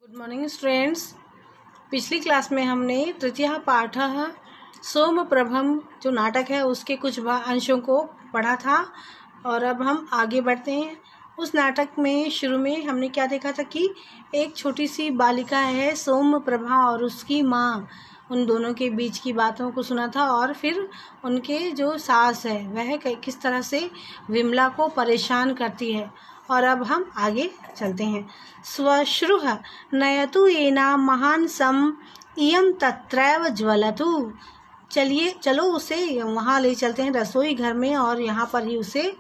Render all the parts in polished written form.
Good morning students. पिछली class में हमने तृतीय पाठ सोम प्रभम जो नाटक है उसके कुछ अंशों को पढ़ा था और अब हम आगे बढ़ते हैं। उस नाटक में शुरू में हमने क्या देखा था कि एक छोटी सी बालिका है सोम प्रभा और उसकी माँ, उन दोनों के बीच की बातों को सुना था और फिर उनके जो सास है वह किस तरह से विमला को परेशान करती है। और अब हम आगे चलते हैं। स्वश्रुः नयतु एना महान सम इयं तत्रैव ज्वलतु। चलो उसे वहाँ ले चलते हैं रसोई घर में और यहाँ पर ही उसे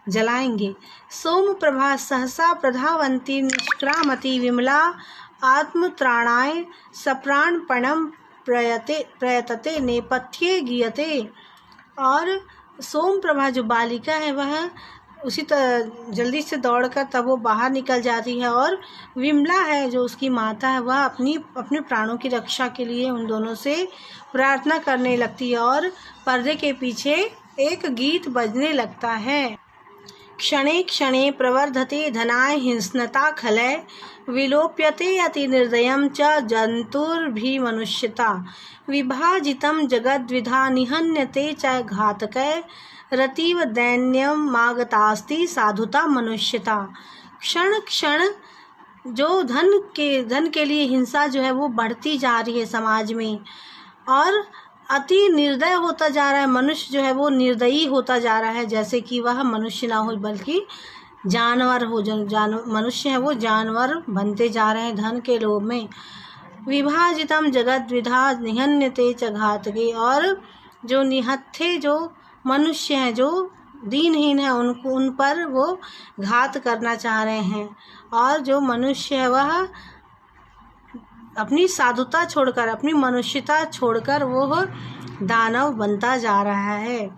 जलाएंगे। सोम प्रभा सहसा प्रधावंती निष्क्रामती विमला आत्मत्राणाय सप्राणपणम प्रयतते नेपथ्ये गीयते। और सोम प्रभा जो बालिका है वह उसी जल्दी से दौड़कर तब वो बाहर निकल जाती है और विमला है जो उसकी माता है वह अपने प्राणों की रक्षा के लिए उन दोनों से प्रार्थना करने लगती है और पर्दे के पीछे एक गीत बजने लगता है। क्षणे क्षणे प्रवर्धते धनाय हिंसनता खलय विलोप्यते अति निर्दयं च जंतुर्भिमनुष्यता विभाजितं जगद्विधा निहन्यते च घातकै रतीव दैन्यम मागतास्ति साधुता मनुष्यता। क्षण क्षण जो धन के लिए हिंसा जो है वो बढ़ती जा रही है समाज में और अति निर्दय होता जा रहा है। मनुष्य जो है वो निर्दयी होता जा रहा है, जैसे कि वह मनुष्य ना हो बल्कि जानवर हो। मनुष्य है वो जानवर बनते जा रहे हैं धन के लोभ में। विभाजितम जगत विधा निहन्यते च घातके। और जो निहत्थे जो मनुष्य हैं जो दीनहीन है उन पर वो घात करना चाह रहे हैं। और जो मनुष्य है वह अपनी साधुता छोड़कर अपनी मनुष्यता छोड़कर वो दानव बनता जा रहा है।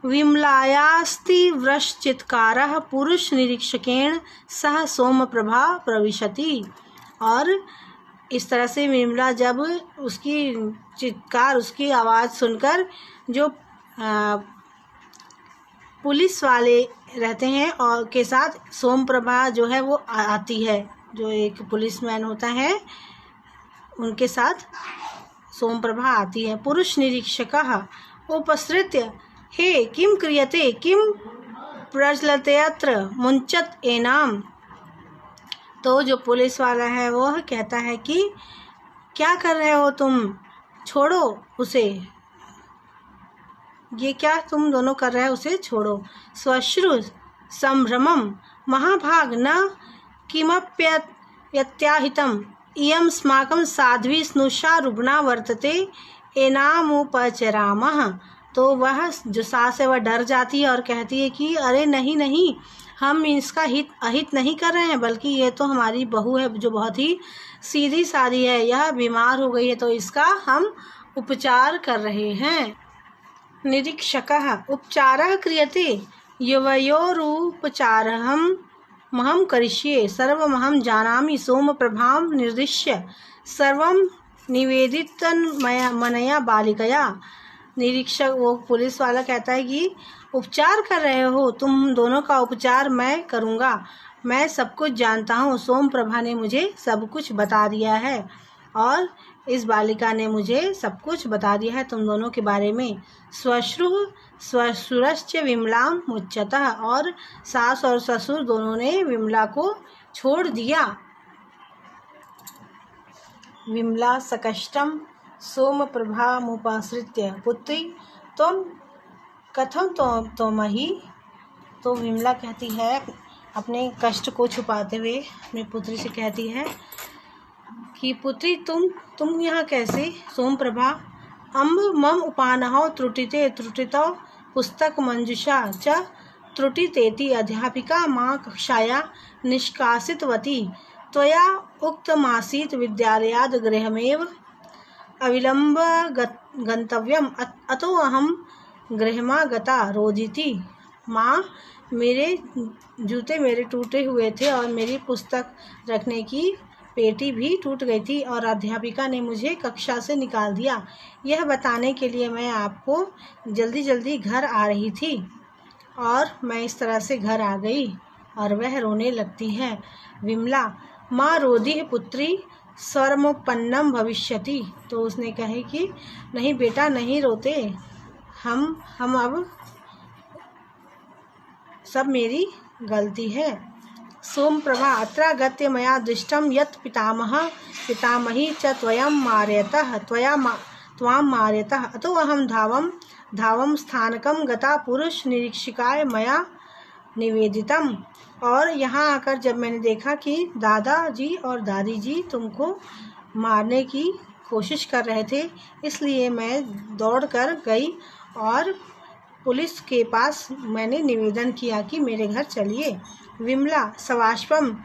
विमलायास्ति वृश्चित्कारः पुरुष निरीक्षकेण सह सोम प्रभा प्रविशति। और इस तरह से विमला जब उसकी चित्कार उसकी आवाज़ सुनकर जो पुलिस वाले रहते हैं और के साथ सोम प्रभा जो है वो आती है, जो एक पुलिसमैन होता है उनके साथ सोम प्रभा आती है। पुरुष निरीक्षकः उपसृत्य हे किम क्रियते किम प्रज्वलत्यत्र मुंचत एनाम। तो जो पुलिस वाला है वह कहता है कि क्या कर रहे हो तुम, छोड़ो उसे, ये क्या तुम दोनों कर रहे हो, उसे छोड़ो। स्वश्रु संभ्रमम महाभाग न किमप्यत्याहितम इयं स्माकं साध्वी स्नुषा रुग्णा वर्तते एनामुपचरामः। तो वह जो सास है वह डर जाती है और कहती है कि अरे नहीं नहीं, हम इसका अहित नहीं कर रहे हैं, बल्कि ये तो हमारी बहू है जो बहुत ही सीधी सादी है, यह बीमार हो गई है तो इसका हम उपचार कर रहे हैं। निरीक्षकः उपचारः क्रियते युवयोरुपचारहं महं करिष्ये सर्वमहं जानामि सोम प्रभां निर्दिश्य सर्वं निवेदितमनया बालिकया। निरीक्षक वो पुलिस वाला कहता है कि उपचार कर रहे हो तुम दोनों का उपचार मैं करूँगा, मैं सब कुछ जानता हूँ। सोम प्रभा ने मुझे सब कुछ बता दिया है और इस बालिका ने मुझे सब कुछ बता दिया है तुम दोनों के बारे में। स्वश्रुश्च विमलाम मुच्यतः। और सास और ससुर दोनों ने विमला को छोड़ दिया। विमला सकष्टम सोम प्रभा मुपाश्रित्य पुत्री तुम कथम त्वमहि। तो विमला कहती है अपने कष्ट को छुपाते हुए अपनी पुत्री से कहती है कि पुत्री तुम यहाँ कैसे। सोम प्रभा अम्ब मम उपानहौ त्रुटितौ पुस्तक मंजुषा च त्रुटितेति अध्यापिका माँ कक्षाया निष्कासितवती त्वया उक्तमासीत् विद्यालयाद् गृहमेव अविलम्ब गन्तव्यम् अतो अहं गृहमागता रोदिति। माँ मेरे जूते मेरे टूटे हुए थे और मेरी पुस्तक रखने की पेटी भी टूट गई थी और अध्यापिका ने मुझे कक्षा से निकाल दिया। यह बताने के लिए मैं आपको जल्दी जल्दी घर आ रही थी और मैं इस तरह से घर आ गई। और वह रोने लगती है। विमला माँ रोदी है पुत्री सर्वोपन्नम भविष्यति। तो उसने कहे कि नहीं बेटा, नहीं रोते, हम अब सब मेरी गलती है। सोमप्रभा अत्रागत्य मया दृष्टम यत् पितामही च त्वां मार्यतः अतो अहम धावम स्थानकम गता पुरुष निरीक्षिकाय मया निवेदितम। और यहाँ आकर जब मैंने देखा कि दादाजी और दादी जी तुमको मारने की कोशिश कर रहे थे, इसलिए मैं दौड़कर गई और पुलिस के पास मैंने निवेदन किया कि मेरे घर चलिए। विमला सवाष्पम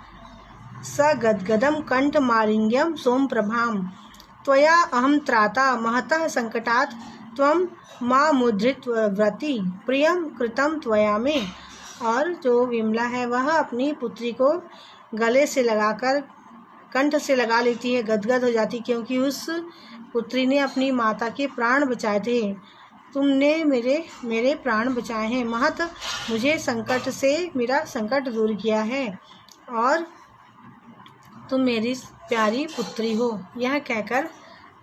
सगद्गदम कंठमालिन्यम सोमप्रभाम त्वया अहम त्राता महतः संकटात् त्वं मामुद्धृतवती प्रियम कृतं त्वया मे। और जो विमला है वह अपनी पुत्री को गले से लगाकर कंठ से लगा लेती है, गदगद हो जाती, क्योंकि उस पुत्री ने अपनी माता के प्राण बचाए थे। तुमने मेरे प्राण बचाए हैं महत, मुझे संकट से मेरा संकट दूर किया है और तुम मेरी प्यारी पुत्री हो। यह कहकर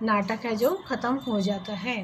नाटक है जो ख़त्म हो जाता है।